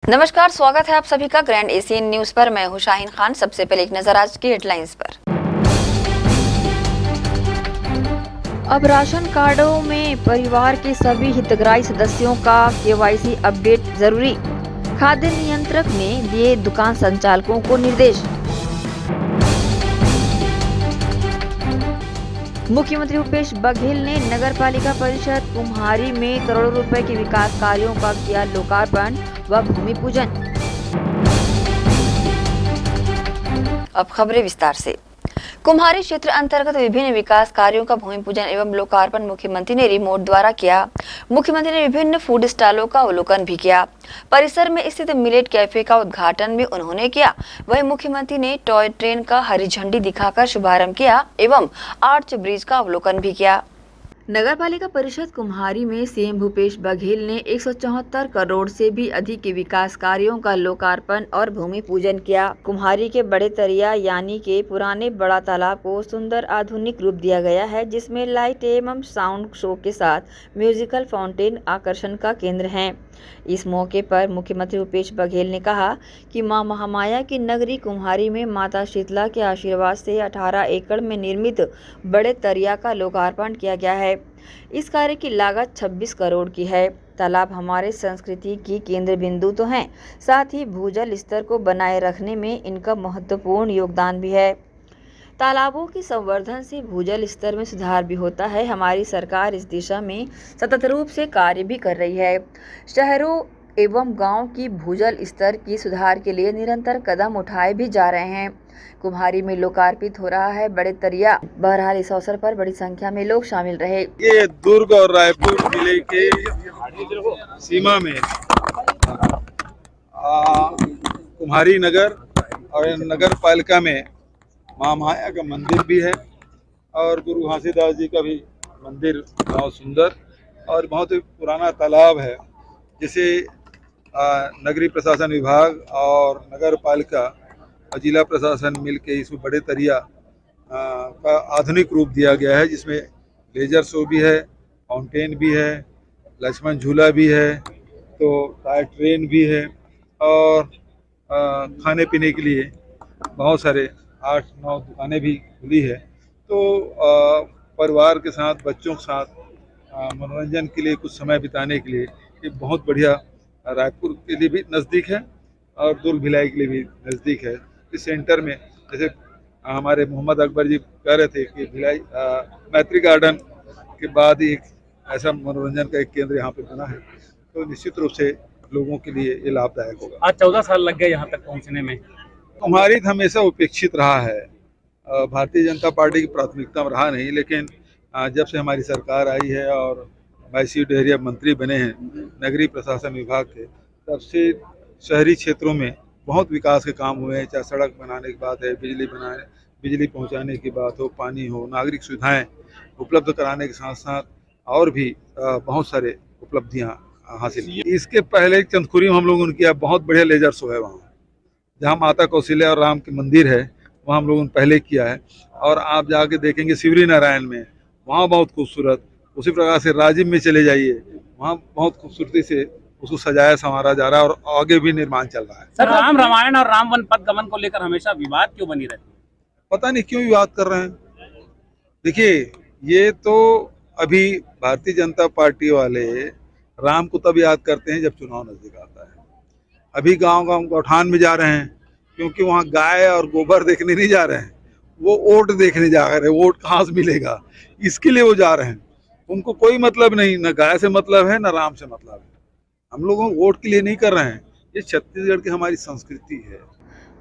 नमस्कार, स्वागत है आप सभी का ग्रैंड एशियन न्यूज पर। मैं हूं शाहीन खान। सबसे पहले एक नजर आज की हेडलाइंस पर। अब राशन कार्डों में परिवार के सभी हितग्राही सदस्यों का केवाईसी अपडेट जरूरी। खाद्य नियंत्रक ने दिए दुकान संचालकों को निर्देश। मुख्यमंत्री भूपेश बघेल ने नगर पालिका परिषद कुम्हारी में करोड़ों रुपए के विकास कार्यों का किया लोकार्पण व भूमि पूजन। अब खबरें विस्तार से। कुम्हारी क्षेत्र अंतर्गत विभिन्न विकास कार्यों का भूमि पूजन एवं लोकार्पण मुख्यमंत्री ने रिमोट द्वारा किया। मुख्यमंत्री ने विभिन्न फूड स्टॉलों का अवलोकन भी किया। परिसर में स्थित मिलेट कैफे का उद्घाटन भी उन्होंने किया। वहीं मुख्यमंत्री ने टॉय ट्रेन का हरी झंडी दिखाकर शुभारंभ किया एवं आर्च ब्रिज का अवलोकन भी किया। नगर पालिका परिषद कुम्हारी में सीएम भूपेश बघेल ने 174 करोड़ से भी अधिक के विकास कार्यों का लोकार्पण और भूमि पूजन किया। कुम्हारी के बड़े तरिया यानी के पुराने बड़ा तालाब को सुंदर आधुनिक रूप दिया गया है, जिसमें लाइट एवं साउंड शो के साथ म्यूजिकल फाउंटेन आकर्षण का केंद्र हैं। इस मौके पर मुख्यमंत्री भूपेश बघेल ने कहा कि मां महामाया की नगरी कुम्हारी में माता शीतला के आशीर्वाद से 18 एकड़ में निर्मित बड़े तरिया का लोकार्पण किया गया है। इस कार्य की लागत 26 करोड़ की है। तालाब हमारे संस्कृति की केंद्र बिंदु तो हैं, साथ ही भूजल स्तर को बनाए रखने में इनका महत्वपूर्ण योगदान भी है। तालाबों की संवर्धन से भूजल स्तर में सुधार भी होता है। हमारी सरकार इस दिशा में सतत रूप से कार्य भी कर रही है। शहरों एवं गांव की भूजल स्तर की सुधार के लिए निरंतर कदम उठाए भी जा रहे हैं। कुम्हारी में लोकार्पित हो रहा है बड़े तरिया। बहरहाल इस अवसर पर बड़ी संख्या में लोग शामिल रहे। ये दुर्ग और रायपुर जिले के सीमा में कुम्हारी नगर और नगर पालिका में मां माया का मंदिर भी है और गुरु घासीदास जी का भी मंदिर बहुत सुंदर और बहुत ही पुराना तालाब है, जिसे नगरीय प्रशासन विभाग और नगर पालिका और जिला प्रशासन मिलकर इसमें बड़े तरिया का आधुनिक रूप दिया गया है, जिसमें लेजर शो भी है, फाउंटेन भी है, लक्ष्मण झूला भी है, तो टॉय ट्रेन भी है और खाने पीने के लिए बहुत सारे 8-9 दुकानें भी खुली है। तो परिवार के साथ, बच्चों के साथ मनोरंजन के लिए, कुछ समय बिताने के लिए ये बहुत बढ़िया रायपुर के लिए भी नज़दीक है और दुर्ग भिलाई के लिए भी नज़दीक है। इस सेंटर में जैसे हमारे मोहम्मद अकबर जी कह रहे थे कि भिलाई मैत्री गार्डन के बाद ही एक ऐसा मनोरंजन का एक केंद्र यहाँ पे बना है, तो निश्चित रूप से लोगों के लिए ये लाभदायक होगा। आज 14 साल लग गए यहाँ तक पहुँचने में। कुम्हारी हमेशा उपेक्षित रहा है, भारतीय जनता पार्टी की प्राथमिकता में रहा नहीं, लेकिन जब से हमारी सरकार आई है और मैसी डेहरिया मंत्री बने हैं नगरीय प्रशासन विभाग के, तब से शहरी क्षेत्रों में बहुत विकास के काम हुए हैं। चाहे सड़क बनाने की बात है, बिजली पहुंचाने की बात हो, पानी हो, नागरिक सुविधाएं उपलब्ध कराने के साथ साथ और भी बहुत सारे उपलब्धियां हासिल की। इसके पहले चंदखुरी में हम लोगों ने किया, बहुत बढ़िया लेजर शो है वहाँ, जहाँ माता कौशल्या और राम के मंदिर है, वहाँ हम लोगों ने पहले किया है। और आप जाके देखेंगे शिवरी नारायण में, वहाँ बहुत खूबसूरत। उसी प्रकार से राजीव में चले जाइए, वहाँ बहुत खूबसूरती से उसको सजाया संवारा जा रहा है और आगे भी निर्माण चल रहा है। सर, राम रामायण और राम वन पथ गमन को लेकर हमेशा विवाद क्यों बनी रहती है? पता नहीं क्यों विवाद कर रहे हैं। देखिए, ये तो अभी भारतीय जनता पार्टी वाले राम को तब याद करते हैं जब चुनाव नजदीक आता है। अभी गांव गौठान में जा रहे हैं, क्योंकि वहाँ गाय और गोबर देखने नहीं जा रहे हैं, वो वोट देखने जा रहे हैं। वोट कहाँ से मिलेगा, इसके लिए वो जा रहे हैं। उनको कोई मतलब नहीं, न गाय से मतलब है, न राम से मतलब है। हम लोगों वोट के लिए नहीं कर रहे हैं। ये छत्तीसगढ़ की हमारी संस्कृति है।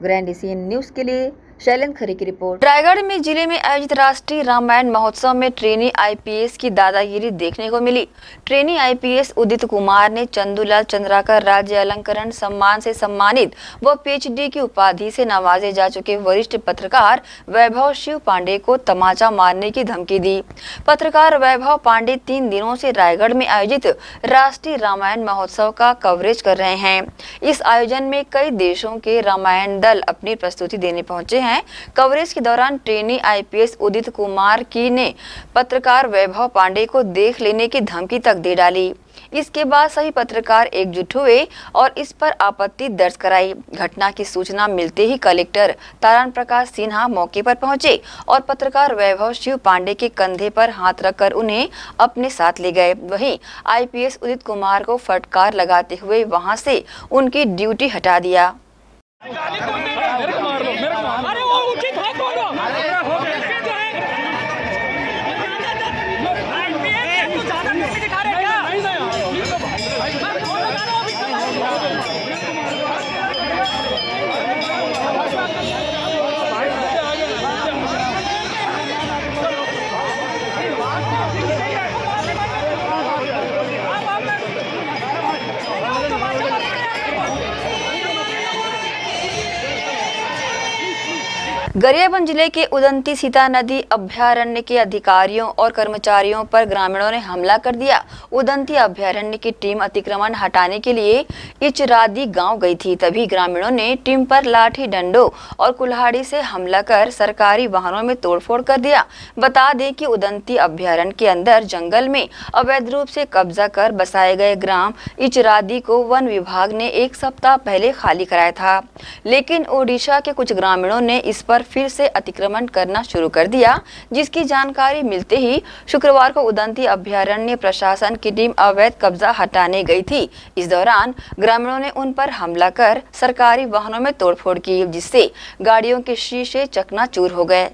ग्रैंड एशियन न्यूज के लिए शैलेंद्र खरे की रिपोर्ट। रायगढ़ में जिले में आयोजित राष्ट्रीय रामायण महोत्सव में ट्रेनी आईपीएस की दादागिरी देखने को मिली। ट्रेनी आईपीएस उदित कुमार ने चंदूलाल चंद्राकर राज्य अलंकरण सम्मान से सम्मानित व पीएचडी की उपाधि से नवाजे जा चुके वरिष्ठ पत्रकार वैभव शिव पांडे को तमाचा मारने की धमकी दी। पत्रकार वैभव पांडे 3 दिनों से रायगढ़ में आयोजित राष्ट्रीय रामायण महोत्सव का कवरेज कर रहे हैं। इस आयोजन में कई देशों के रामायण दल अपनी प्रस्तुति देने पहुंचे हैं। कवरेज के दौरान ट्रेनी आईपीएस उदित कुमार की ने पत्रकार वैभव पांडे को देख लेने की धमकी तक दे डाली। इसके बाद सभी पत्रकार एकजुट हुए और इस पर आपत्ति दर्ज कराई। घटना की सूचना मिलते ही कलेक्टर तारण प्रकाश सिन्हा मौके पर पहुंचे और पत्रकार वैभव शिव पांडे के कंधे पर हाथ रखकर उन्हें अपने साथ ले गए। वहीं आईपीएस उदित कुमार को फटकार लगाते हुए वहां से उनकी ड्यूटी हटा दिया। अरे वो उचित है बोलो। ऐसे जो है आईपीएस तो ज्यादा ड्यूटी दिखा रहे क्या? गरियाबंद जिले के उदंती सीता नदी अभयारण्य के अधिकारियों और कर्मचारियों पर ग्रामीणों ने हमला कर दिया। उदंती अभयारण्य की टीम अतिक्रमण हटाने के लिए इचरादी गांव गई थी, तभी ग्रामीणों ने टीम पर लाठी डंडों और कुल्हाड़ी से हमला कर सरकारी वाहनों में तोड़फोड़ कर दिया। बता दें कि उदंती अभयारण्य के अंदर जंगल में अवैध रूप से कब्जा कर बसाए गए ग्राम इचरादी को वन विभाग ने एक सप्ताह पहले खाली कराया था, लेकिन ओडिशा के कुछ ग्रामीणों ने इस पर फिर से अतिक्रमण करना शुरू कर दिया, जिसकी जानकारी मिलते ही शुक्रवार को उदंती अभयारण्य प्रशासन की टीम अवैध कब्जा हटाने गई थी। इस दौरान ग्रामीणों ने उन पर हमला कर सरकारी वाहनों में तोड़फोड़ की, जिससे गाड़ियों के शीशे चकनाचूर हो गए।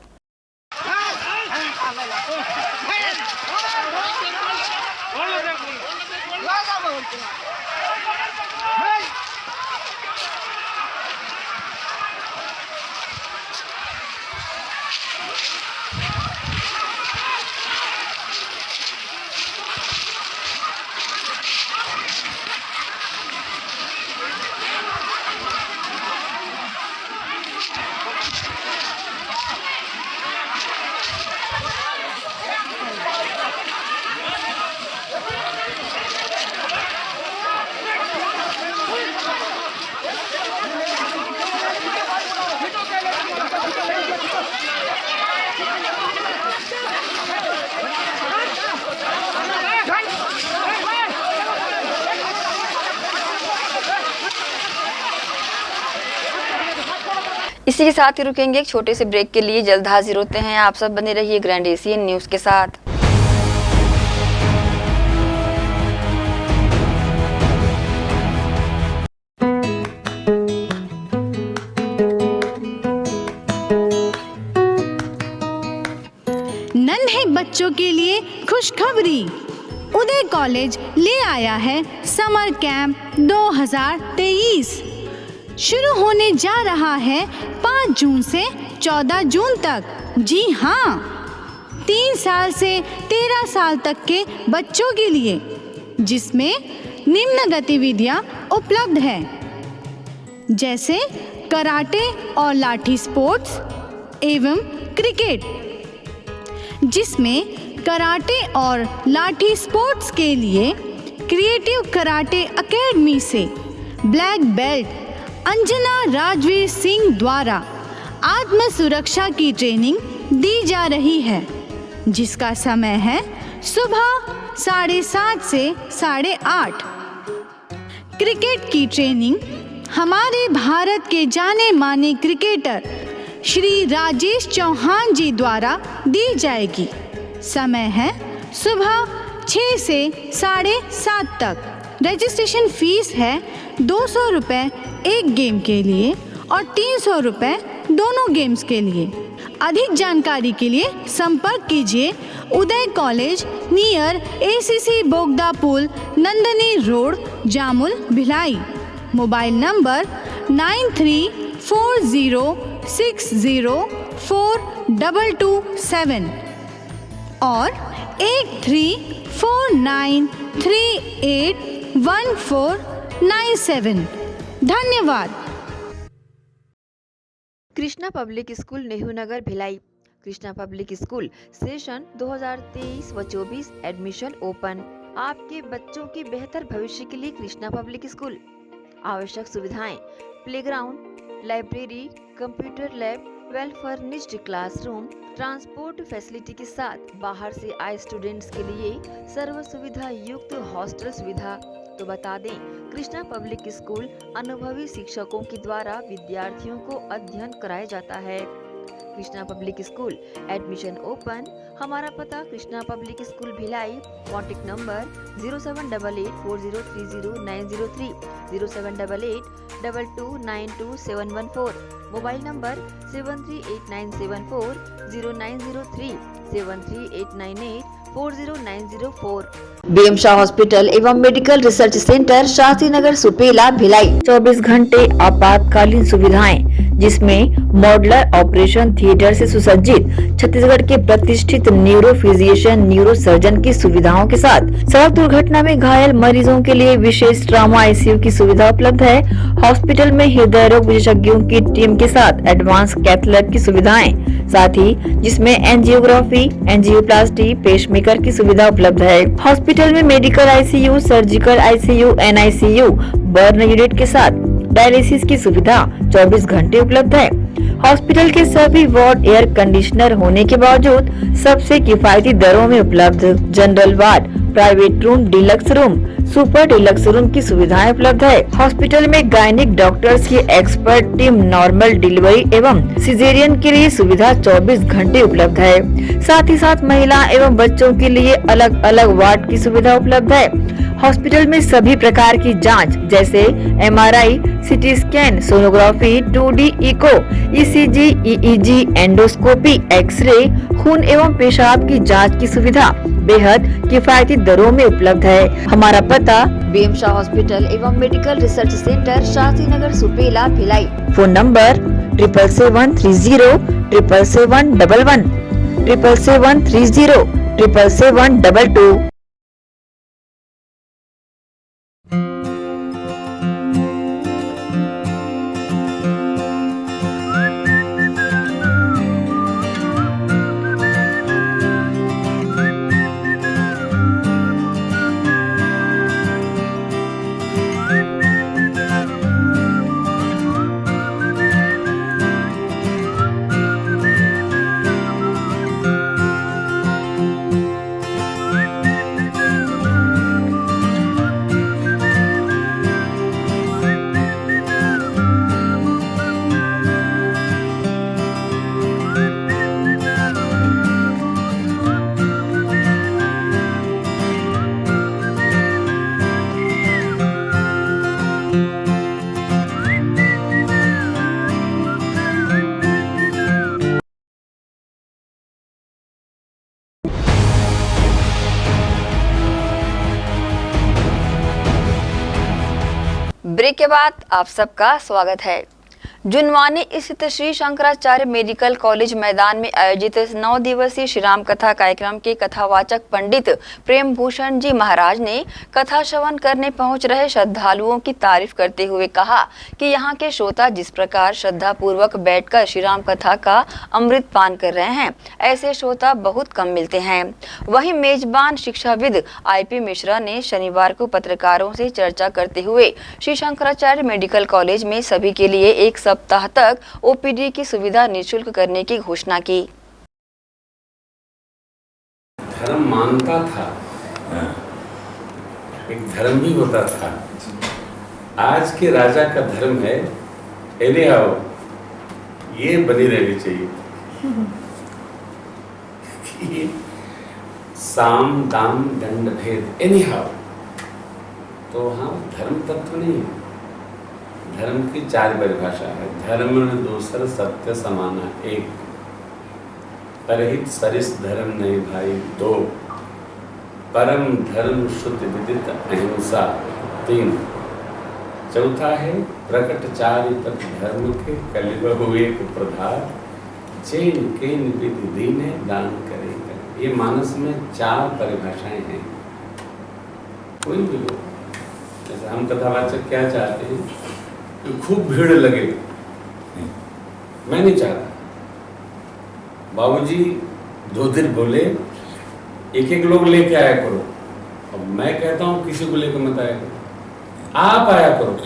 इसी के साथ ही रुकेंगे एक छोटे से ब्रेक के लिए। जल्द हाजिर होते हैं। आप सब बने रहिए ग्रैंड एशियन न्यूज के साथ। नन्हे बच्चों के लिए खुशखबरी। उदय कॉलेज ले आया है समर कैंप 2023। शुरू होने जा रहा है 5 जून से 14 जून तक। जी हाँ, 3 साल से 13 साल तक के बच्चों के लिए, जिसमें निम्न गतिविधियाँ उपलब्ध हैं, जैसे कराटे और लाठी स्पोर्ट्स एवं क्रिकेट, जिसमें कराटे और लाठी स्पोर्ट्स के लिए क्रिएटिव कराटे एकेडमी से ब्लैक बेल्ट अंजना राजवीर सिंह द्वारा आत्म सुरक्षा की ट्रेनिंग दी जा रही है, जिसका समय है सुबह 7:30 से 8:30। क्रिकेट की ट्रेनिंग हमारे भारत के जाने माने क्रिकेटर श्री राजेश चौहान जी द्वारा दी जाएगी। समय है सुबह 6 से 7:30 तक। रजिस्ट्रेशन फीस है 200 रुपये एक गेम के लिए और 300 रुपये दोनों गेम्स के लिए। अधिक जानकारी के लिए संपर्क कीजिए उदय कॉलेज नियर ACC बोगदा पुल, Nandini road, Jamul, Bhilai. Mobile number 9340604227 और 8349381497। धन्यवाद। Krishna public school Nehru Nagar Bhilai. Krishna public school session 2023 व 24 एडमिशन ओपन। आपके बच्चों के बेहतर भविष्य के लिए कृष्णा पब्लिक स्कूल। आवश्यक सुविधाएं: playground, library, computer lab, well furnished classroom, transport facility के साथ बाहर से आए स्टूडेंट्स के लिए सर्व सुविधा युक्त हॉस्टल सुविधा। तो बता दें, कृष्णा पब्लिक स्कूल अनुभवी शिक्षकों के द्वारा विद्यार्थियों को अध्ययन कराया जाता है। Krishna public school admission open. हमारा पता Krishna public school Bhilai, contact number 0788403090 078822922714, mobile number 7389740903 7389840904। BM Shah hospital एवं medical research centre, Shastri Nagar, Supela, Bhilai. 24 घंटे आपातकालीन सुविधाएं, जिसमें मॉडुलर ऑपरेशन थिएटर से सुसज्जित छत्तीसगढ़ के प्रतिष्ठित न्यूरो फिजिशियन, न्यूरो सर्जन की सुविधाओं के साथ सड़क दुर्घटना में घायल मरीजों के लिए विशेष ट्रॉमा आईसीयू की सुविधा उपलब्ध है। हॉस्पिटल में हृदय रोग विशेषज्ञों की टीम के साथ एडवांस कैथ लैब की सुविधाएं, साथ ही जिसमें एंजियोग्राफी, एंजियोप्लास्टी, पेसमेकर की सुविधा उपलब्ध है। हॉस्पिटल में medical ICU, surgical ICU, NICU, burn unit के साथ डायलिसिस की सुविधा 24 घंटे उपलब्ध है। हॉस्पिटल के सभी वार्ड एयर कंडीशनर होने के बावजूद सबसे किफायती दरों में उपलब्ध। General ward, private room, deluxe room, super deluxe room की सुविधाएं उपलब्ध है। हॉस्पिटल में गायनिक डॉक्टर्स की एक्सपर्ट टीम नॉर्मल डिलीवरी एवं सिजेरियन के लिए सुविधा 24 घंटे उपलब्ध है। साथ ही साथ महिला एवं बच्चों के लिए अलग अलग वार्ड की सुविधा उपलब्ध है। हॉस्पिटल में सभी प्रकार की जांच जैसे MRI, CT scan, sonography, 2D echo, ECG, EEG, endoscopy, x ray, खून एवं पेशाब की जांच की सुविधा बेहद किफायती दरों में उपलब्ध है। हमारा पता बीएम शाह हॉस्पिटल एवं medical research centre, Shastri Nagar, Supela, Bhilai. Phone number 7773077711 77307722। Break के बाद आप सबका स्वागत है। जुनवानी स्थित श्री शंकराचार्य मेडिकल कॉलेज मैदान में आयोजित 9 दिवसीय श्री राम कथा कार्यक्रम के कथावाचक पंडित प्रेम भूषण जी महाराज ने कथा श्रवण करने पहुंच रहे श्रद्धालुओं की तारीफ करते हुए कहा कि यहां के श्रोता जिस प्रकार श्रद्धा पूर्वक बैठकर श्री राम कथा का अमृत पान कर रहे हैं, ऐसे श्रोता बहुत कम मिलते हैं। वहीं मेजबान शिक्षाविद IP मिश्रा ने शनिवार को पत्रकारों से चर्चा करते हुए श्री शंकराचार्य मेडिकल कॉलेज में सभी के लिए एक सप्ताह तक OPD की सुविधा निःशुल्क करने की घोषणा की। धर्म मानता था, एक धर्म भी होता था। आज के राजा का धर्म है एने आओ, ये बनी रहनी चाहिए कि साम दाम दंड भेद एनी हाउ। तो हाँ, धर्म तत्व नहीं है। धर्म की 4 परिभाषा है। धर्म दूसर सत्य समाना 1, परहित सरिस धर्म नहीं भाई 2, परम धर्म शुद्ध विदित अहिंसा 3, चौथा है प्रकट 4 पथ धर्म के कलिब हुए प्रधार, चैन केन विधि दीने दान करे। ये मानस में 4 परिभाषाएं हैं। कोई भी लोग, जैसे हम कथावाचक क्या चाहते हैं कि खूब भीड़ लगे, मैं नहीं चाहता। बाबूजी 2 दिन बोले एक लोग लेके आया करो, अब मैं कहता हूं किसी को लेकर मत आया करो, आप आया करो।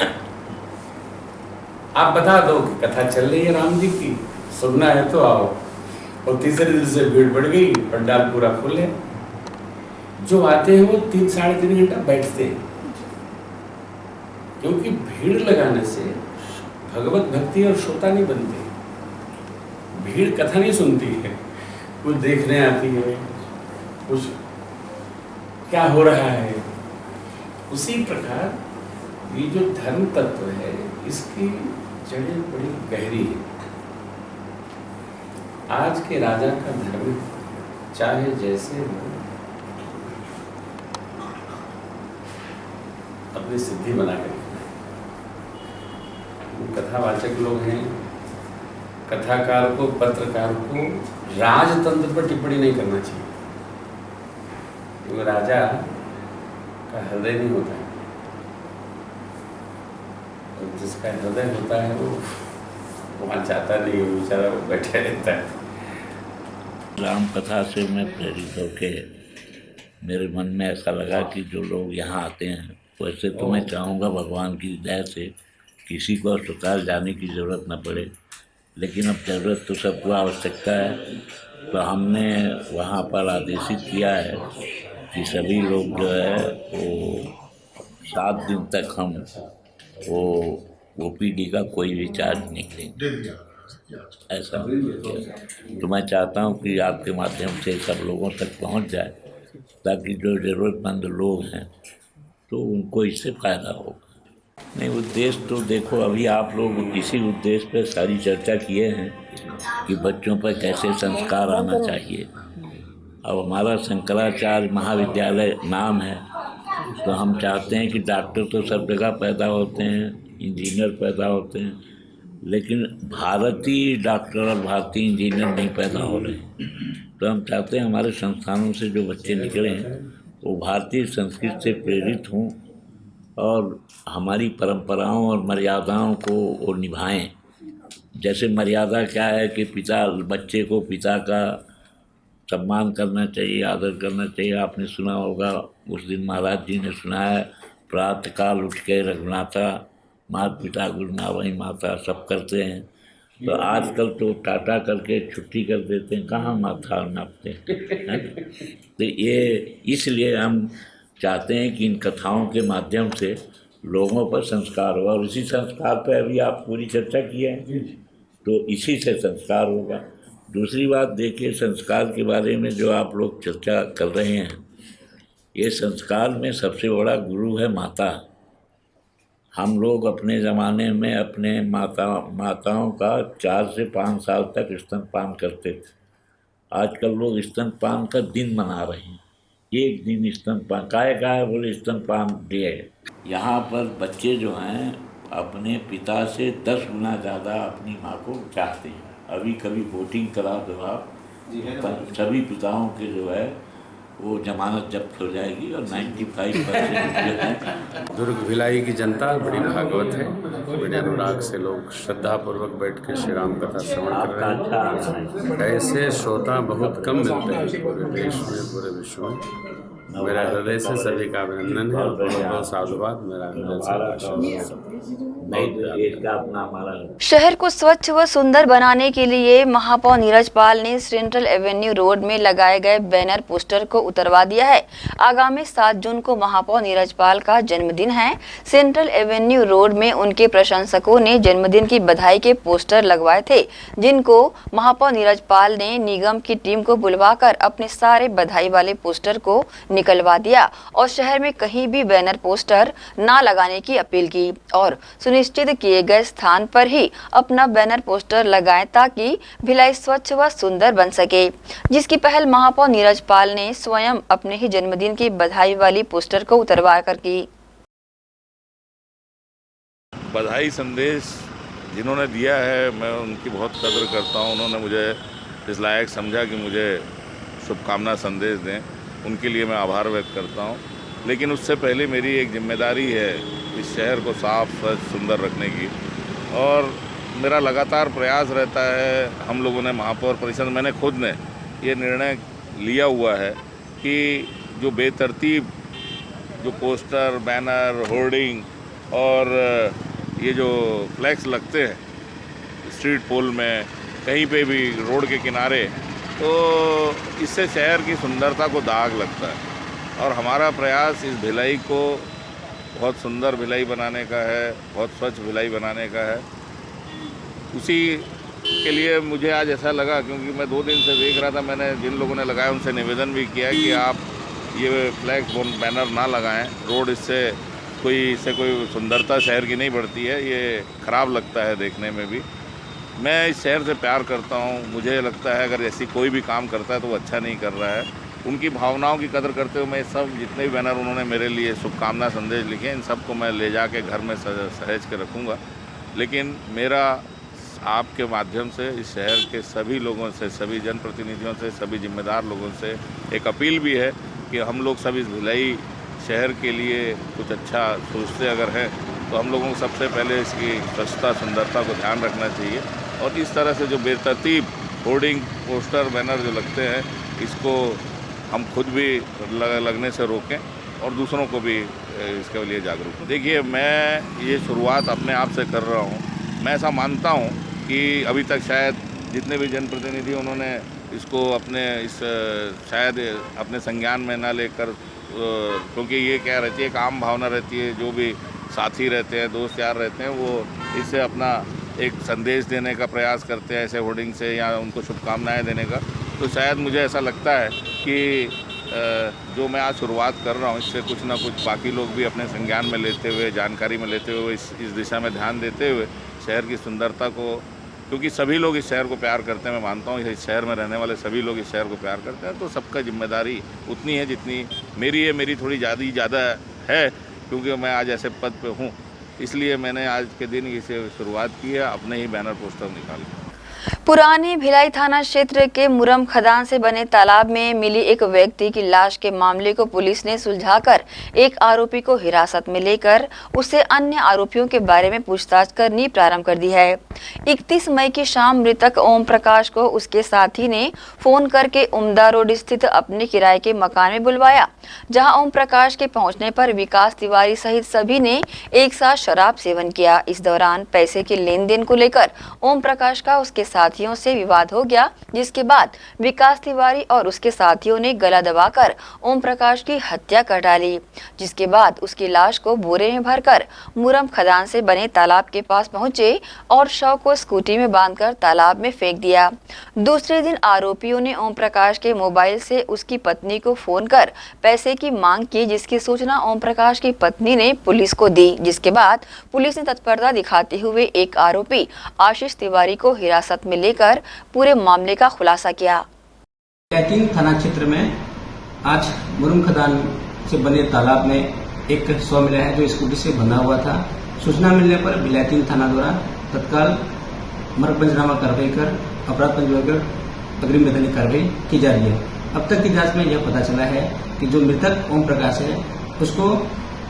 आप बता दो कि कथा चल रही है राम जी की, सुनना है तो आओ। और तीसरे दिन से भीड़ बढ़ गई, पंडाल पूरा फुल है। जो आते हैं वो 3-3.5 घंटा बैठते हैं, क्योंकि भीड़ लगाने से भगवत भक्ति और श्रोता नहीं बनते। भीड़ कथा नहीं सुनती है, कुछ देखने आती है, कुछ क्या हो रहा है। उसी प्रकार ये जो धर्म तत्व है, इसकी जड़ें बड़ी गहरी है। आज के राजा का धर्म चाहे जैसे हो, अपनी सिद्धि बना कर कथावाचक लोग हैं। कथाकार को, पत्रकार को राजतंत्र पर टिप्पणी नहीं करना चाहिए, क्योंकि राजा का हृदय नहीं होता है, और जिसका हृदय होता है वो वहाँ जाता नहीं, वो बेचारा वो बैठे रहता है। राम कथा से मैं प्रेरित होके मेरे मन में ऐसा लगा कि जो लोग यहाँ आते हैं, वैसे तो मैं चाहूँगा भगवान की दया से किसी को अस्पताल जाने की ज़रूरत न पड़े, लेकिन अब ज़रूरत तो सबको आवश्यकता है। तो हमने वहाँ पर आदेशित किया है कि सभी लोग जो है वो 7 दिन तक हम वो OPD का कोई भी चार्ज नहीं लेंगे, ऐसा। तो मैं चाहता हूँ कि आपके माध्यम से सब लोगों तक पहुँच जाए, ताकि जो ज़रूरतमंद लोग हैं तो उनको इससे फ़ायदा होगा। नहीं, उद्देश्य तो देखो, अभी आप लोग इसी उद्देश्य पर सारी चर्चा किए हैं कि बच्चों पर कैसे संस्कार आना चाहिए। अब हमारा शंकराचार्य महाविद्यालय नाम है, तो हम चाहते हैं कि डॉक्टर तो सब जगह पैदा होते हैं, इंजीनियर पैदा होते हैं, लेकिन भारतीय डॉक्टर और भारतीय इंजीनियर नहीं पैदा हो रहे। तो हम चाहते हैं हमारे संस्थानों से जो बच्चे निकले हैं वो भारतीय संस्कृति से प्रेरित हों और हमारी परंपराओं और मर्यादाओं को वो निभाएं। जैसे मर्यादा क्या है कि बच्चे को पिता का सम्मान करना चाहिए, आदर करना चाहिए। आपने सुना होगा, उस दिन महाराज जी ने सुनाया, प्रातःकाल उठ के रघुनाथा, माता पिता गुरुनावई माता, सब करते हैं। तो आजकल तो टाटा करके छुट्टी कर देते हैं, कहाँ माथा नापते हैं। तो ये इसलिए हम चाहते हैं कि इन कथाओं के माध्यम से लोगों पर संस्कार होगा, और इसी संस्कार पर अभी आप पूरी चर्चा की है, तो इसी से संस्कार होगा। दूसरी बात देखिए, संस्कार के बारे में जो आप लोग चर्चा कर रहे हैं, ये संस्कार में सबसे बड़ा गुरु है माता। हम लोग अपने ज़माने में अपने माताओं का 4 से 5 साल तक स्तनपान करते थे। आजकल लोग स्तनपान का दिन मना रहे हैं, एक दिन स्तनपान का है, बोले स्तनपान डे है। यहाँ पर बच्चे जो हैं अपने पिता से 10 गुना ज़्यादा अपनी माँ को चाहते हैं। अभी कभी वोटिंग करा दो आप, सभी पिताओं के जो है वो जमानत जब्त हो जाएगी, और 95% जो है। दुर्ग भिलाई की जनता बड़ी भागवत है, बड़े अनुराग से लोग श्रद्धापूर्वक बैठ के श्री राम कथा श्रवण कर रहे हैं। ऐसे श्रोता बहुत कम मिलते हैं पूरे देश में, पूरे विश्व में। मेरा हृदय से सभी का अभिनंदन है, बहुत साधुवाद। मेरा हृदय से शहर को स्वच्छ व सुंदर बनाने के लिए महापौर नीरज पाल ने सेंट्रल एवेन्यू रोड में लगाए गए बैनर पोस्टर को उतरवा दिया है। आगामी 7 जून को महापौर नीरज पाल का जन्मदिन है। सेंट्रल एवेन्यू रोड में उनके प्रशंसकों ने जन्मदिन की बधाई के पोस्टर लगवाए थे, जिनको महापौर नीरज पाल ने निगम की टीम को बुलवाकर अपने सारे बधाई वाले पोस्टर को निकलवा दिया और शहर में कहीं भी बैनर पोस्टर ना लगाने की अपील की और सुनिश्चित किए गए स्थान पर ही अपना बैनर पोस्टर लगाएं, ताकि भिलाई स्वच्छ व सुंदर बन सके, जिसकी पहल महापौर नीरज पाल ने स्वयं अपने ही जन्मदिन की बधाई वाली पोस्टर को उतरवा कर की। बधाई संदेश जिन्होंने दिया है, मैं उनकी बहुत कदर करता हूं। उन्होंने मुझे इस लायक समझा कि मुझे शुभकामना संदेश दें, उनके लिए मैं आभार व्यक्त करता हूं। लेकिन उससे पहले मेरी एक जिम्मेदारी है इस शहर को साफ स्वच्छ सुंदर रखने की, और मेरा लगातार प्रयास रहता है। हम लोगों ने महापौर परिषद, मैंने खुद ने ये निर्णय लिया हुआ है कि जो बेतरतीब जो पोस्टर, बैनर, होर्डिंग और ये जो फ्लैक्स लगते हैं स्ट्रीट पोल में, कहीं पे भी रोड के किनारे, तो इससे शहर की सुंदरता को दाग लगता है। और हमारा प्रयास इस भिलाई को बहुत सुंदर भिलाई बनाने का है, बहुत स्वच्छ भिलाई बनाने का है। उसी के लिए मुझे आज ऐसा लगा, क्योंकि मैं 2 दिन से देख रहा था, मैंने जिन लोगों ने लगाया उनसे निवेदन भी किया कि आप ये फ्लैग बैनर ना लगाएं। रोड इससे कोई सुंदरता शहर की नहीं बढ़ती है, ये ख़राब लगता है देखने में भी। मैं इस शहर से प्यार करता हूँ। मुझे लगता है अगर ऐसी कोई भी काम करता है तो वो अच्छा नहीं कर रहा है। उनकी भावनाओं की कदर करते हुए मैं सब जितने भी बैनर उन्होंने मेरे लिए शुभकामना संदेश लिखे, इन सबको मैं ले जाके घर में सहेज के रखूँगा। लेकिन मेरा आपके माध्यम से इस शहर के सभी लोगों से, सभी जनप्रतिनिधियों से, सभी जिम्मेदार लोगों से एक अपील भी है कि हम लोग सब इस भिलाई शहर के लिए कुछ अच्छा सोचते अगर हैं तो हम लोगों को सबसे पहले इसकी स्वच्छता सुंदरता को ध्यान रखना चाहिए। और इस तरह से जो बेतरतीब होर्डिंग पोस्टर बैनर जो लगते हैं, इसको हम खुद भी लगने से रोकें और दूसरों को भी इसके लिए जागरूक। देखिए, मैं ये शुरुआत अपने आप से कर रहा हूँ। मैं ऐसा मानता हूँ कि अभी तक शायद जितने भी जनप्रतिनिधि उन्होंने इसको शायद अपने संज्ञान में ना लेकर, क्योंकि ये क्या रहती है, एक आम भावना रहती है, जो भी साथी रहते हैं, दोस्त यार रहते हैं, वो इससे अपना एक संदेश देने का प्रयास करते हैं ऐसे होर्डिंग से, या उनको शुभकामनाएं देने का। तो शायद मुझे ऐसा लगता है कि जो मैं आज शुरुआत कर रहा हूँ, इससे कुछ ना कुछ बाकी लोग भी अपने संज्ञान में लेते हुए, जानकारी में लेते हुए, इस दिशा में ध्यान देते हुए शहर की सुंदरता को, क्योंकि सभी लोग इस शहर को प्यार करते हैं, मैं मानता हूँ इस शहर में रहने वाले सभी लोग इस शहर को प्यार करते हैं, तो सबका जिम्मेदारी उतनी है जितनी मेरी है। मेरी थोड़ी ज़्यादा है, क्योंकि मैं आज ऐसे पद पे हूँ, इसलिए मैंने आज के दिन इसे शुरुआत की है, अपने ही बैनर पोस्टर निकाल के। पुरानी भिलाई थाना क्षेत्र के मुरम खदान से बने तालाब में मिली एक व्यक्ति की लाश के मामले को पुलिस ने सुलझाकर एक आरोपी को हिरासत में लेकर उससे अन्य आरोपियों के बारे में पूछताछ करनी प्रारंभ कर दी है। 31 मई की शाम मृतक ओम प्रकाश को उसके साथी ने फोन करके उम्दा रोड स्थित अपने किराए के मकान में बुलवाया, जहां ओम प्रकाश के पहुंचने पर विकास तिवारी सहित सभी ने एक साथ शराब सेवन किया। इस दौरान पैसे के लेन देन को लेकर ओम प्रकाश का उसके साथियों से विवाद हो गया, जिसके बाद विकास तिवारी और उसके साथियों ने गला दबाकर ओम प्रकाश की हत्या कर डाली, जिसके बाद उसकी लाश को बोरे में भरकर मुरम खदान से बने तालाब के पास पहुंचे और शव को स्कूटी में बांधकर तालाब में फेंक दिया। दूसरे दिन आरोपियों ने ओम प्रकाश के मोबाइल से उसकी पत्नी को फोन कर पैसे की मांग की, जिसकी सूचना ओम प्रकाश की पत्नी ने पुलिस को दी, जिसके बाद पुलिस ने तत्परता दिखाते हुए एक आरोपी आशीष तिवारी को हिरासत में लेकर पूरे मामले का खुलासा किया। बिलायतीन थाना क्षेत्र में आज मुरम खदान से बने तालाब में एक शव मिला है, जो स्कूटी से बंधा हुआ था। सूचना मिलने पर बिलायतीन थाना द्वारा तत्काल मर्ग पंचनामा कार्रवाई कर अपराध पंजीबद्ध कर अग्रिम वैधानिक कार्रवाई की जा रही है। अब तक की जांच में यह पता चला है कि जो मृतक ओम प्रकाश है, उसको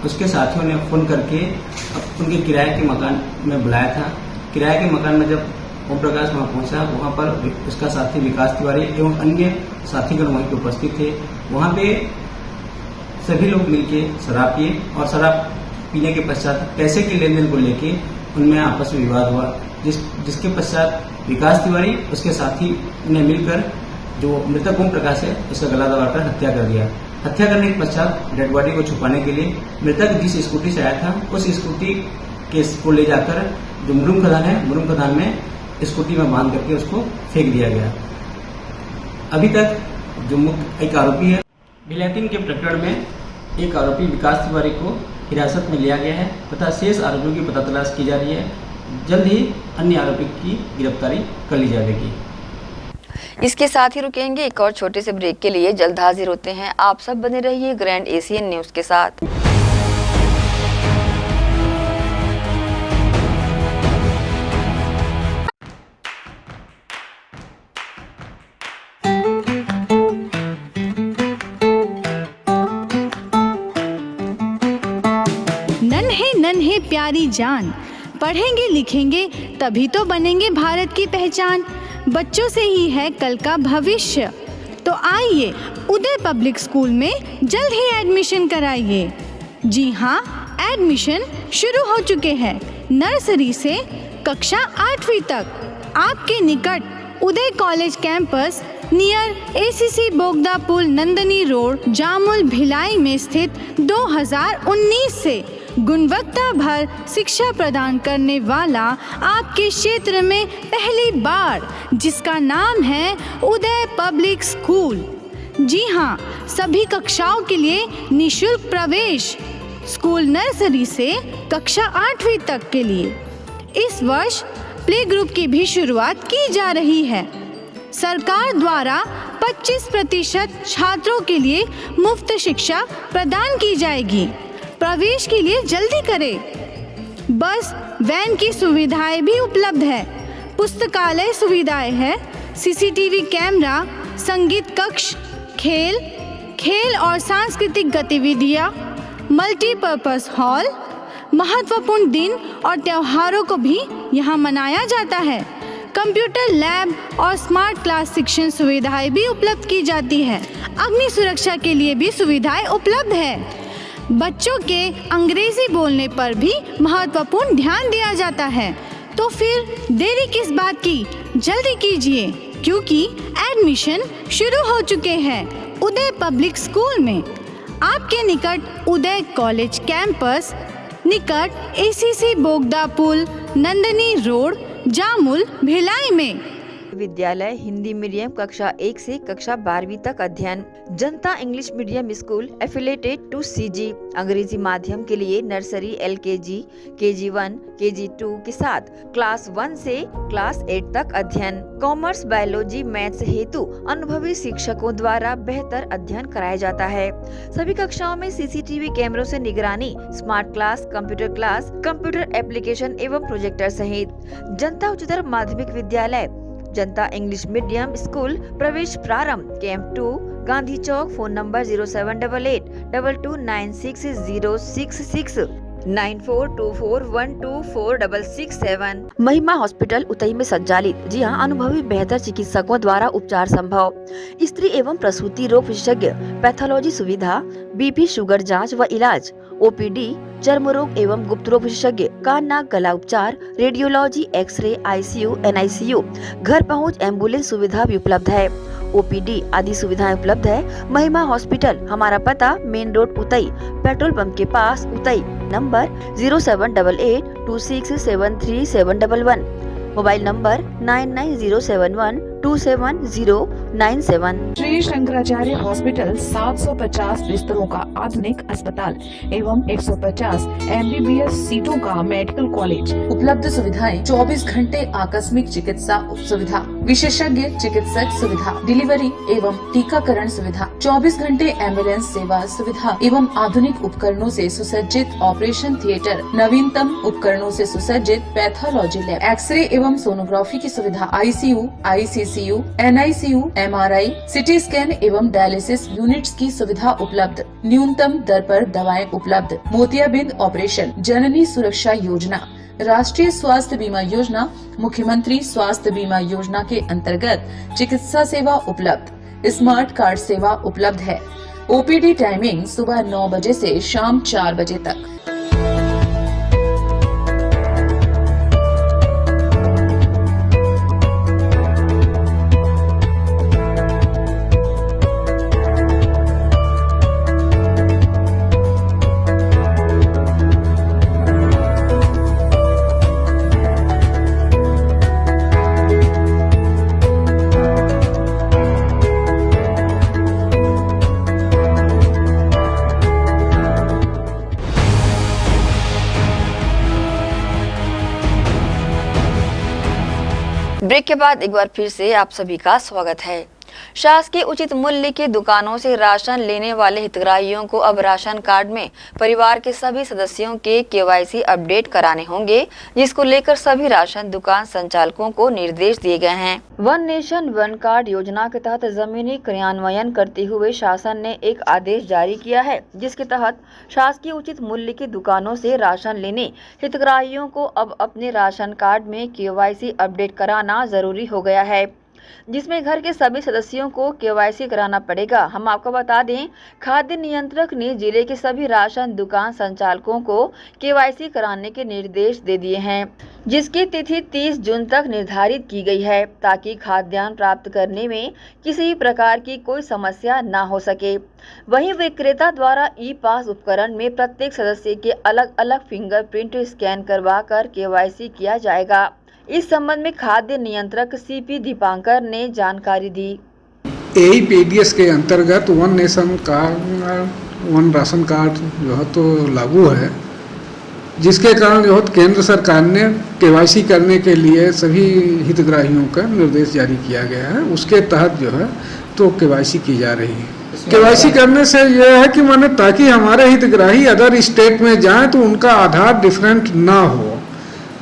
उसके साथियों ने फोन करके उनके किराए के मकान में बुलाया था। किराए के मकान में जब ओम प्रकाश वहां पहुंचा, वहां पर उसका साथी विकास तिवारी एवं अन्य साथीगण वहीं पे उपस्थित थे। वहां पे सभी लोग मिलके शराब पिए और शराब पीने के पश्चात पैसे के लेन देन को लेके उनमें आपस में विवाद हुआ, जिसके पश्चात विकास तिवारी उसके साथी ने मिलकर जो मृतक ओम प्रकाश है उसका गला दबाकर हत्या कर दिया। हत्या करने के पश्चात डेड बॉडी को छुपाने के लिए मृतक जिस स्कूटी से आया था उस स्कूटी को ले जाकर जो मुरम खदान है, मुरम खदान में स्कूटी में बांध करके उसको फेंक दिया गया। अभी तक जो मुख्य एक आरोपी है बिलायतीन के प्रकरण में, एक आरोपी विकास तिवारी को हिरासत में लिया गया है तथा शेष आरोपियों की पता तलाश की जा रही है। जल्द ही अन्य आरोपी की गिरफ्तारी कर ली जाएगी। इसके साथ ही रुकेंगे एक और छोटे से ब्रेक के लिए। जल्द हाजिर होते हैं। आप सब बने रहिए ग्रैंड एशियन न्यूज के साथ। नन्हे नन्हे प्यारी जान, पढ़ेंगे लिखेंगे तभी तो बनेंगे भारत की पहचान। बच्चों से ही है कल का भविष्य, तो आइए उदय पब्लिक स्कूल में जल्द ही एडमिशन कराइए। जी हाँ, एडमिशन शुरू हो चुके हैं। नर्सरी से कक्षा 8वीं तक आपके निकट उदय कॉलेज कैंपस नियर ACC बोगदा पुल नंदनी रोड जामुल भिलाई में स्थित 2019 से गुणवत्ता भर शिक्षा प्रदान करने वाला आपके क्षेत्र में पहली बार, जिसका नाम है उदय पब्लिक स्कूल। जी हाँ, सभी कक्षाओं के लिए निःशुल्क प्रवेश। स्कूल नर्सरी से कक्षा 8वीं तक के लिए इस वर्ष प्ले ग्रुप की भी शुरुआत की जा रही है। सरकार द्वारा 25% छात्रों के लिए मुफ्त शिक्षा प्रदान की जाएगी। प्रवेश के लिए जल्दी करें। बस वैन की सुविधाएं भी उपलब्ध है। पुस्तकालय सुविधाएं है, CCTV कैमरा, संगीत कक्ष, खेल और सांस्कृतिक गतिविधियां, मल्टीपर्पस हॉल, महत्वपूर्ण दिन और त्योहारों को भी यहाँ मनाया जाता है। कंप्यूटर लैब और स्मार्ट क्लास शिक्षण सुविधाएं भी उपलब्ध की जाती है। अग्नि सुरक्षा के लिए भी सुविधाएं उपलब्ध है। बच्चों के अंग्रेजी बोलने पर भी महत्वपूर्ण ध्यान दिया जाता है। तो फिर देरी किस बात की, जल्दी कीजिए क्योंकि एडमिशन शुरू हो चुके हैं उदय पब्लिक स्कूल में। आपके निकट उदय कॉलेज कैंपस निकट ACC बोगदा पुल नंदनी रोड जामुल भिलाई में। विद्यालय हिंदी मीडियम कक्षा 1 से कक्षा 12वीं तक अध्ययन। Janta English medium school affiliated to CG। अंग्रेजी माध्यम के लिए नर्सरी LKG, KG1, KG2 के साथ क्लास 1 से क्लास 8 तक अध्ययन। कॉमर्स, बायोलॉजी, मैथ्स हेतु अनुभवी शिक्षकों द्वारा बेहतर अध्ययन कराया जाता है। सभी कक्षाओं में CCTV कैमरों से निगरानी, स्मार्ट क्लास, कंप्यूटर एप्लीकेशन एवं प्रोजेक्टर सहित। जनता उच्चतर माध्यमिक विद्यालय जनता इंग्लिश मीडियम स्कूल प्रवेश प्रारंभ। Camp 2 Gandhi Chowk. Phone number 0788 22960666 9424124667। महिमा हॉस्पिटल उतई में संचालित। जी हाँ, अनुभवी बेहतर चिकित्सकों द्वारा उपचार संभव। स्त्री एवं प्रसूति रोग विशेषज्ञ, पैथोलॉजी सुविधा, BP शुगर जांच व इलाज, OPD, चर्म रोग एवं गुप्त रोग विशेषज्ञ, कान नाक गला उपचार, रेडियोलॉजी, एक्सरे, ICU, NICU, घर पहुंच एम्बुलेंस सुविधा भी उपलब्ध है। OPD आदि सुविधाएं उपलब्ध है। महिमा हॉस्पिटल, हमारा पता main road Utai, petrol pump के पास Utai. Number 0788267371। Mobile number 9907127097। Shri Shankaracharya hospital 750 बिस्तरों का आधुनिक अस्पताल एवं 150 MBBS सीटों का मेडिकल कॉलेज। उपलब्ध सुविधाएं 24 घंटे आकस्मिक चिकित्सा सुविधा, विशेषज्ञ चिकित्सक सुविधा, डिलीवरी एवं टीकाकरण सुविधा, 24 घंटे एम्बुलेंस सेवा सुविधा एवं आधुनिक उपकरणों से सुसज्जित ऑपरेशन थिएटर, नवीनतम उपकरणों से सुसज्जित पैथोलॉजी लैब, एक्सरे एवं सोनोग्राफी की सुविधा, ICU, ICCU, NICU, MRI, CT scan एवं डायलिसिस यूनिट्स की सुविधा उपलब्ध। न्यूनतम दर पर दवाएं उपलब्ध। मोतियाबिंद ऑपरेशन, जननी सुरक्षा योजना, राष्ट्रीय स्वास्थ्य बीमा योजना, मुख्यमंत्री स्वास्थ्य बीमा योजना के अंतर्गत चिकित्सा सेवा उपलब्ध। स्मार्ट कार्ड सेवा उपलब्ध है। OPD टाइमिंग सुबह 9 बजे से शाम 4 बजे तक। ब्रेक के बाद एक बार फिर से आप सभी का स्वागत है। शासकीय उचित मूल्य की दुकानों से राशन लेने वाले हितग्राहियों को अब राशन कार्ड में परिवार के सभी सदस्यों के KYC अपडेट कराने होंगे, जिसको लेकर सभी राशन दुकान संचालकों को निर्देश दिए गए हैं। वन नेशन वन कार्ड योजना के तहत जमीनी क्रियान्वयन करते हुए शासन ने एक आदेश जारी किया है, जिसके तहत शासकीय उचित मूल्य की दुकानों से राशन लेने हितग्राहियों को अब अपने राशन कार्ड में KYC अपडेट कराना जरूरी हो गया है। जिसमें घर के सभी सदस्यों को केवाईसी कराना पड़ेगा। हम आपको बता दें, खाद्य नियंत्रक ने जिले के सभी राशन दुकान संचालकों को केवाईसी कराने के निर्देश दे दिए हैं, जिसकी तिथि 30 जून तक निर्धारित की गई है, ताकि खाद्यान्न प्राप्त करने में किसी भी प्रकार की कोई समस्या न हो सके। वहीं विक्रेता द्वारा ई पास उपकरण में प्रत्येक सदस्य के अलग अलग फिंगरप्रिंट स्कैन करवा कर केवाईसी किया जाएगा। इस संबंध में खाद्य नियंत्रक सीपी दीपांकर ने जानकारी दी। APDS के अंतर्गत one nation card, one ration card जो है तो लागू है, जिसके कारण जो है केंद्र सरकार ने केवाईसी करने के लिए सभी हितग्राहियों का निर्देश जारी किया गया है। उसके तहत जो है तो केवाईसी की जा रही है। केवाईसी करने से यह है कि माने ताकि हमारे हितग्राही अदर स्टेट में जाएं तो उनका आधार डिफरेंट ना हो,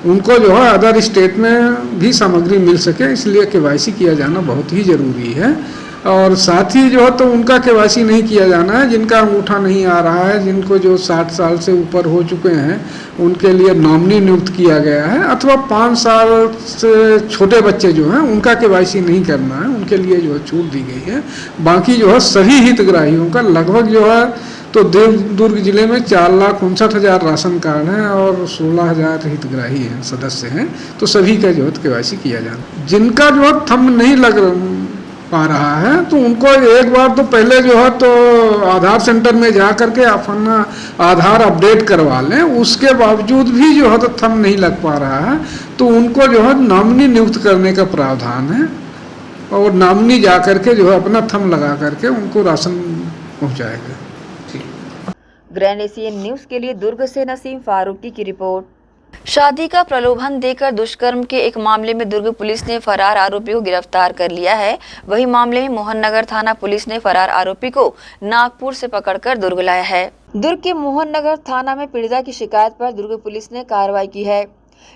उनको जो है अदर स्टेट में भी सामग्री मिल सके, इसलिए केवाईसी किया जाना बहुत ही ज़रूरी है। और साथ ही जो है तो उनका केवाईसी नहीं किया जाना है जिनका अंगूठा नहीं आ रहा है, जिनको जो 60 साल से ऊपर हो चुके हैं उनके लिए नॉमिनी नियुक्त किया गया है, अथवा 5 साल से छोटे बच्चे जो हैं उनका केवाईसी नहीं करना है, उनके लिए जो है छूट दी गई है। बाकी जो है सभी हितग्राहियों का लगभग जो है तो दुर्ग जिले में 4,59,000 राशन कार्ड हैं और 16,000 हितग्राही हैं, सदस्य हैं, तो सभी का जो है केवाईसी किया जाना। जिनका जो है थंब नहीं लग पा रहा है तो उनको एक बार तो पहले जो है तो आधार सेंटर में जा करके अपना आधार अपडेट करवा लें। उसके बावजूद भी जो है तो थंब नहीं लग पा रहा है तो उनको जो है नॉमिनी नियुक्त करने का प्रावधान है और नॉमिनी जा करके जो है अपना थंब लगा करके उनको राशन पहुंचाएगा। ग्रैंड एशियन न्यूज के लिए दुर्ग से नसीम फारूकी की रिपोर्ट। शादी का प्रलोभन देकर दुष्कर्म के एक मामले में दुर्ग पुलिस ने फरार आरोपी को गिरफ्तार कर लिया है। वही मामले में मोहन नगर थाना पुलिस ने फरार आरोपी को नागपुर से पकड़कर दुर्ग लाया है। दुर्ग के मोहन नगर थाना में पीड़िता की शिकायत पर दुर्ग पुलिस ने कार्रवाई की है।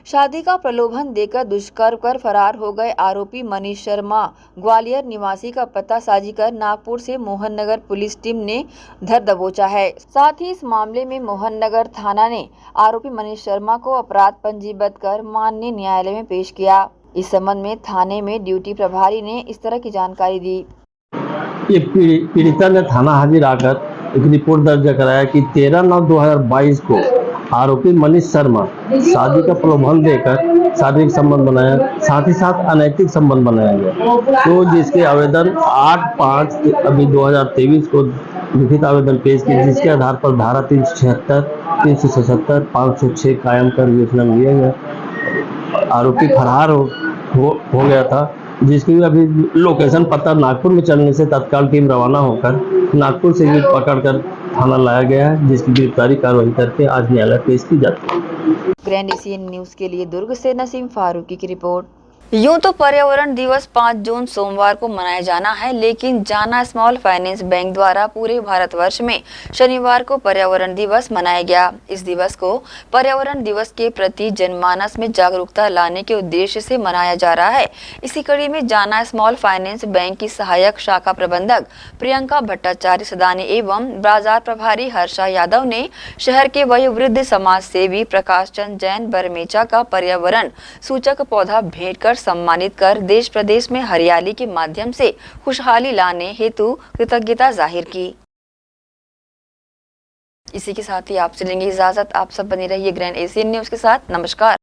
शादी का प्रलोभन देकर दुष्कर्म कर फरार हो गए आरोपी मनीष शर्मा ग्वालियर निवासी का पता साजी कर नागपुर से मोहन नगर पुलिस टीम ने धर दबोचा है। साथ ही इस मामले में मोहन नगर थाना ने आरोपी मनीष शर्मा को अपराध पंजीबद्ध कर माननीय न्यायालय में पेश किया। इस संबंध में थाने में ड्यूटी प्रभारी ने इस तरह की जानकारी दी। ये पीड़िता ने थाना हाजिर आकर एक रिपोर्ट दर्ज कराया कि 13/9/2022 को आरोपी मनीष शर्मा शादी का प्रलोभन देकर शारीरिक संबंध बनाया, साथ ही साथ अनैतिक संबंध बनाया गया। तो जिसके आवेदन 8/5/2023 को लिखित आवेदन पेश किया, जिसके आधार पर धारा 376, 377, 506 कायम कर विवेचना में लिया गया। आरोपी फरार हो गया था, जिसकी अभी लोकेशन पता नागपुर में चलने से तत्काल टीम रवाना होकर नागपुर से भी पकड़कर थाना लाया गया है, जिसकी गिरफ्तारी कार्रवाई करके आज न्यायालय पेश की जाती है। ग्रैंड एशियन न्यूज के लिए दुर्ग से नसीम फारूकी की रिपोर्ट। यूं तो पर्यावरण दिवस 5 जून सोमवार को मनाया जाना है, लेकिन जाना स्मॉल फाइनेंस बैंक द्वारा पूरे भारतवर्ष में शनिवार को पर्यावरण दिवस मनाया गया। इस दिवस को पर्यावरण दिवस के प्रति जनमानस में जागरूकता लाने के उद्देश्य से मनाया जा रहा है। इसी कड़ी में जाना स्मॉल फाइनेंस बैंक की सहायक शाखा प्रबंधक प्रियंका भट्टाचार्य सदानी एवं बाजार प्रभारी हर्षा यादव ने शहर के वयोवृद्ध समाज सेवी प्रकाश चंद जैन बरमेचा का पर्यावरण सूचक पौधा भेंट कर सम्मानित कर देश प्रदेश में हरियाली के माध्यम से खुशहाली लाने हेतु कृतज्ञता जाहिर की। इसी के साथ ही आपसे लेंगे इजाजत। आप सब बने रहिए ग्रैंड एशियन न्यूज के साथ। नमस्कार।